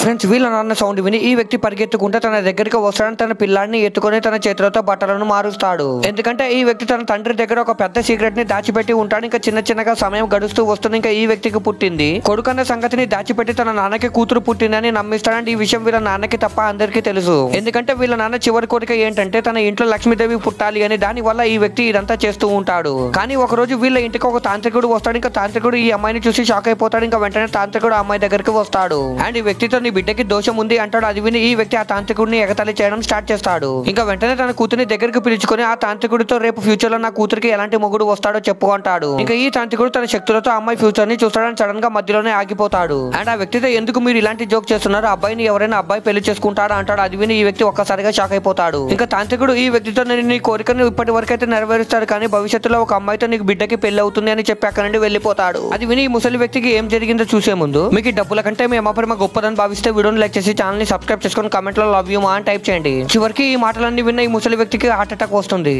Friends వీళ్ళ నాన్న sound విని ఈ వ్యక్తి పరిగెత్తుకుంటే తన దగ్గరికి వస్తాడని తన పిల్లాడిని ఎత్తుకొని తన చేతులతో బట్టలను మారుస్తాడు. ఎందుకంటే ఈ వ్యక్తి తన తండ్రి దగ్గర ఒక పెద్ద సీక్రెట్ ని దాచిపెట్టి ఉంటాడు. ఇంకా చిన్నగా సమయం గడుస్తూ వస్తుంది. ఇంకా ఈ వ్యక్తికి పుట్టింది కొడుకన్న సంగతిని దాచిపెట్టి తన నాన్నకి కూతురు పుట్టిందని నమ్మిస్తాడంటే ఈ విషయం వీళ్ళ నాన్నకి తప్ప అందరికీ తెలుసు. ఎందుకంటే వీళ్ళ నాన్న చివరి కోరిక ఏంటంటే తన ఇంట్లో లక్ష్మీదేవి పుట్టాలి అని. దాని వల్ల ఈ వ్యక్తి ఇదంతా చేస్తూ ఉంటాడు. కానీ ఒక రోజు వీళ్ళ ఇంటికి ఒక తాంత్రికుడు వస్తాడు. ఇంకా తాంత్రికుడు ఈ అమ్మాయిని చూసి షాక్ అయిపోతాడు. ఇంకా వెంటనే తాంత్రికుడు ఆ అమ్మాయి దగ్గరికి వస్తాడు. అండ్ ఈ వ్యక్తితో నీ బిడ్డకి దోషం ఉంది అంటాడు. అది విని ఈ వ్యక్తి ఆ తాంత్రికుడిని ఎగతాళి చేయడం స్టార్ట్ చేస్తాడు. ఇంకా వెంటనే తన కూతురిని దగ్గరికి పిలుచుకొని ఆ తాంత్రికుడితో రేపు ఫ్యూచర్ లో నా కూతురికి ఎలాంటి మొగుడు వస్తాడో చెప్పుకుంటాడు. ఇంకా ఈ తాంత్రికుడు తన శక్తులతో అమ్మాయి ఫ్యూచర్ ని చూస్తాడని సడన్ గా మధ్యలోనే ఆగిపోతాడు. అండ్ ఆ వ్యక్తితో ఎందుకు మీరు ఇలాంటి జోక్ చేస్తున్నారు, అబ్బాయిని ఎవరైనా అబ్బాయి పెళ్లి చేసుకుంటాడా అంటాడు. అది విని ఈ వ్యక్తి ఒక్కసారిగా షాక్ అయిపోతాడు. ఇంకా తాంత్రికుడు ఈ వ్యక్తితో నేను నీ కోరికను ఇప్పటి వరకు అయితే నెరవేరుస్తాడు, కానీ భవిష్యత్తులో ఒక అమ్మాయితో నీకు బిడ్డకి పెళ్లి అవుతుంది అని చెప్పి అక్కడ నుండి వెళ్ళిపోతాడు. అది విని ఈ ముసలి వ్యక్తికి ఏం జరిగిందో చూసే ముందు మీకు డబ్బుల కంటే మీ అమ్మ ప్రేమ గొప్పదని భావిస్తే వీడియోని లైక్ చేసి ఛానల్ ని సబ్స్క్రైబ్ చేసుకొని కామెంట్ లో లవ్ యూ మా అని టైప్ చేయండి. చివరికి ఈ మాటలన్నీ విన్న ఈ ముసలి వ్యక్తికి హార్ట్ అటాక్ వస్తుంది.